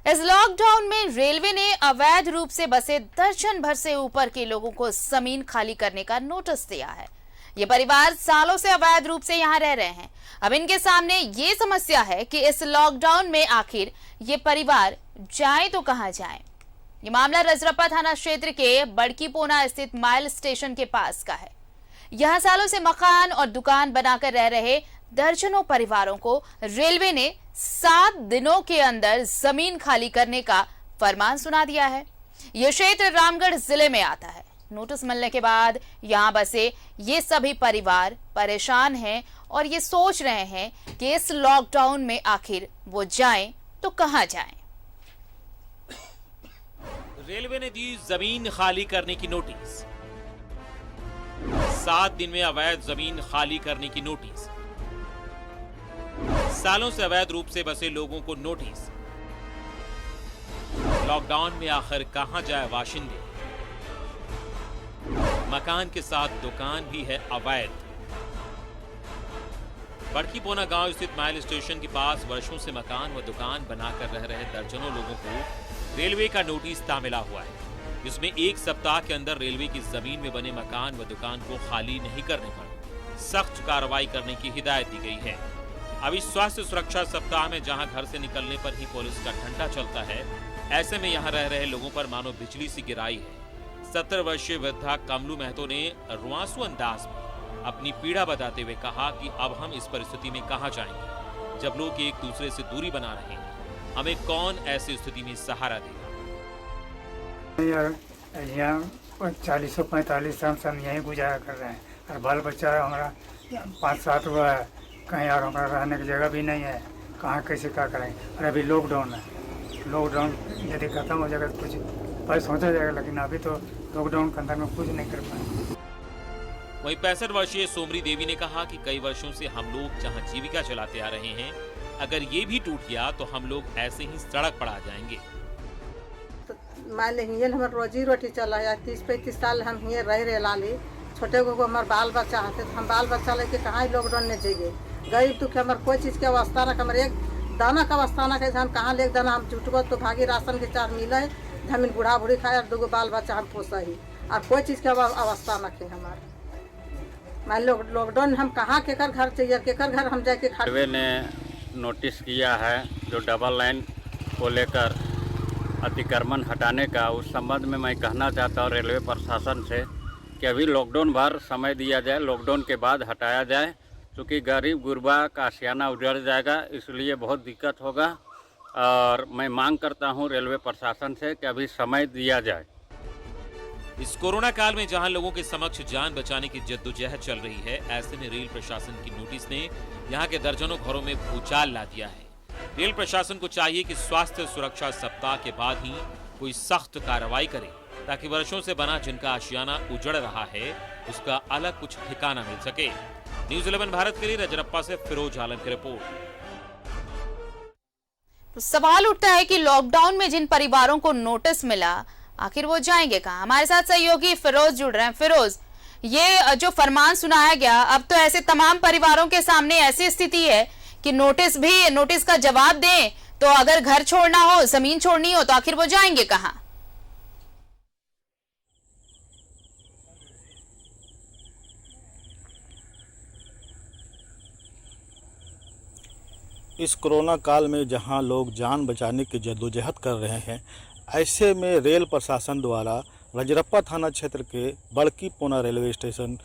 इस लॉकडाउन में रेलवे ने अवैध रूप से बसे दर्जन भर से ऊपर के लोगों को जमीन खाली करने का नोटिस दिया है। ये परिवार सालों से अवैध रूप से यहाँ रह रहे हैं। अब इनके सामने ये समस्या है कि इस लॉकडाउन में आखिर ये परिवार जाए तो कहां जाए। ये मामला रजरप्पा थाना क्षेत्र के बड़कीपोना स्थित माइल स्टेशन के पास का है। यहाँ सालों से मकान और दुकान बनाकर रह रहे दर्जनों परिवारों को रेलवे ने 7 दिनों के अंदर जमीन खाली करने का फरमान सुना दिया है। यह क्षेत्र रामगढ़ जिले में आता है। नोटिस मिलने के बाद यहां बसे ये सभी परिवार परेशान हैं और ये सोच रहे हैं कि इस लॉकडाउन में आखिर वो जाएं तो कहां जाएं। रेलवे ने दी जमीन खाली करने की नोटिस। 7 दिन में अवैध जमीन खाली करने की नोटिस। सालों से अवैध रूप से बसे लोगों को नोटिस। लॉकडाउन में आखिर कहां जाए बाशिंदे। मकान के साथ दुकान भी है अवैध। बड़कीपोना गांव स्थित माइल स्टेशन के पास वर्षों से मकान व दुकान बनाकर रह रहे दर्जनों लोगों को रेलवे का नोटिस मिला हुआ है, जिसमें 1 सप्ताह के अंदर रेलवे की जमीन में बने मकान व दुकान को खाली नहीं करने पर सख्त कार्रवाई करने की हिदायत दी गई है। अभी स्वास्थ्य सुरक्षा सप्ताह में जहां घर से निकलने पर ही पुलिस का डंडा चलता है, ऐसे में यहां रह रहे लोगों पर मानो बिजली सी गिराई है। 70 वर्षीय वृद्धा कमलू महतो ने रुआंसू अंदाज में अपनी पीड़ा बताते हुए कहा कि अब हम इस परिस्थिति में कहां जाएंगे, जब लोग एक दूसरे से दूरी बना रहे हैं। हमें कौन ऐसी स्थिति में सहारा देगा। 40-45 साल से हम यहीं गुजारा कर रहे हैं और बाल बच्चा हमारा 5-7 हुआ है। कहीं और हमारा रहने की जगह भी नहीं है। कहाँ कैसे क्या करें। और अभी लॉकडाउन है। लॉकडाउन यदि खत्म हो जाएगा तो कुछ पर सोचा जाएगा, लेकिन अभी तो लॉकडाउन के अंदर में कुछ नहीं कर पाए। वहीं 65 वर्षीय सोमरी देवी ने कहा कि कई वर्षों से हम लोग जहां जीविका चलाते आ रहे हैं, अगर ये भी टूट गया तो हम लोग ऐसे ही सड़क पर आ जाएंगे। तो मान ले हियर हमार रोजी रोटी चला है। 30-35 साल हम हियर रह रहे लाली। छोटे को हमार बाल बच्चा है तो हम बाल बच्चा लेके कहाँ लॉकडाउन में जाइए। गरीब दुख हमारे कोई चीज़ के अवस्था ना, हमारे एक दाना का अवस्था ना कैसे हम कहाँ ले दाना हम जुटबो तो भागी राशन के 4 मिले जमीन बूढ़ा बूढ़ी खाए और 2 बाल बच्चा हम पोसा ही और कोई चीज़ के अवस्था ना खे हमारे। मान लो लॉकडाउन हम कहाँ केकर घर चाहिए, केकर घर हम जाके खा। रेलवे ने नोटिस किया है जो डबल लाइन को लेकर अतिक्रमण हटाने का, उस संबंध में मैं कहना चाहता हूँ रेलवे प्रशासन से कि अभी लॉकडाउन भर समय दिया जाए, लॉकडाउन के बाद हटाया जाए, क्योंकि गरीब गुरबा का आशियाना उजड़ जाएगा, इसलिए बहुत दिक्कत होगा। और मैं मांग करता हूँ रेलवे प्रशासन से कि अभी समय दिया जाए। इस कोरोना काल में जहां लोगों के समक्ष जान बचाने की जद्दोजहद चल रही है, ऐसे में रेल प्रशासन की नोटिस ने यहां के दर्जनों घरों में भूचाल ला दिया है। रेल प्रशासन को चाहिए कि स्वास्थ्य सुरक्षा सप्ताह के बाद ही कोई सख्त कार्रवाई करे, ताकि वर्षों से बना जिनका आशियाना उजड़ रहा है उसका अलग कुछ ठिकाना मिल सके। न्यूज़ 11 भारत के लिए रजरप्पा से फिरोज आलम की रिपोर्ट। तो सवाल उठता है कि लॉकडाउन में जिन परिवारों को नोटिस मिला, आखिर वो जाएंगे कहां। हमारे साथ सहयोगी फिरोज जुड़ रहे हैं। फिरोज, ये जो फरमान सुनाया गया, अब तो ऐसे तमाम परिवारों के सामने ऐसी स्थिति है कि नोटिस का जवाब दें तो अगर घर छोड़ना हो, जमीन छोड़नी हो तो आखिर वो जाएंगे कहां। इस कोरोना काल में जहां लोग जान बचाने की जद्दोजहद कर रहे हैं, ऐसे में रेल प्रशासन द्वारा रजरप्पा थाना क्षेत्र के बड़कीपोना रेलवे स्टेशन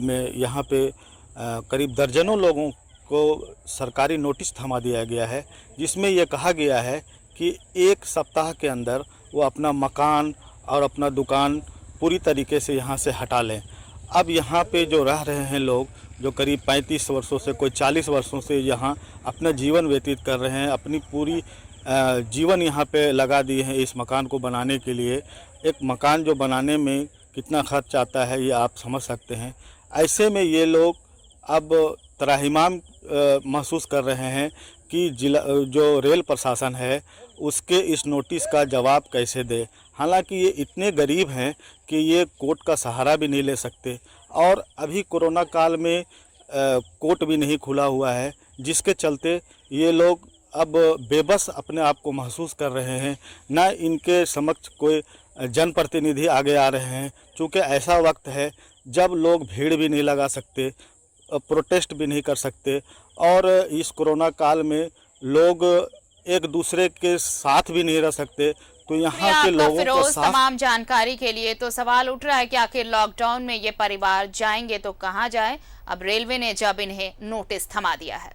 में यहाँ पे करीब दर्जनों लोगों को सरकारी नोटिस थमा दिया गया है, जिसमें ये कहा गया है कि 1 सप्ताह के अंदर वो अपना मकान और अपना दुकान पूरी तरीके से यहाँ से हटा लें। अब यहाँ पे जो रह रहे हैं लोग, जो करीब 35 वर्षों से कोई 40 वर्षों से यहाँ अपना जीवन व्यतीत कर रहे हैं, अपनी पूरी जीवन यहाँ पे लगा दिए हैं इस मकान को बनाने के लिए। एक मकान जो बनाने में कितना खर्च आता है ये आप समझ सकते हैं। ऐसे में ये लोग अब त्राहिमाम महसूस कर रहे हैं कि जो रेल प्रशासन है उसके इस नोटिस का जवाब कैसे दे। हालांकि ये इतने गरीब हैं कि ये कोर्ट का सहारा भी नहीं ले सकते, और अभी कोरोना काल में कोर्ट भी नहीं खुला हुआ है, जिसके चलते ये लोग अब बेबस अपने आप को महसूस कर रहे हैं, न इनके समक्ष कोई जनप्रतिनिधि आगे आ रहे हैं। चूँकि ऐसा वक्त है जब लोग भीड़ भी नहीं लगा सकते, प्रोटेस्ट भी नहीं कर सकते, और इस कोरोना काल में लोग एक दूसरे के साथ भी नहीं रह सकते। तो यहाँ के लोगों को फिरोज, साफ तमाम जानकारी के लिए। तो सवाल उठ रहा है कि आखिर लॉकडाउन में ये परिवार जाएंगे तो कहाँ जाए। अब रेलवे ने जब इन्हें नोटिस थमा दिया है।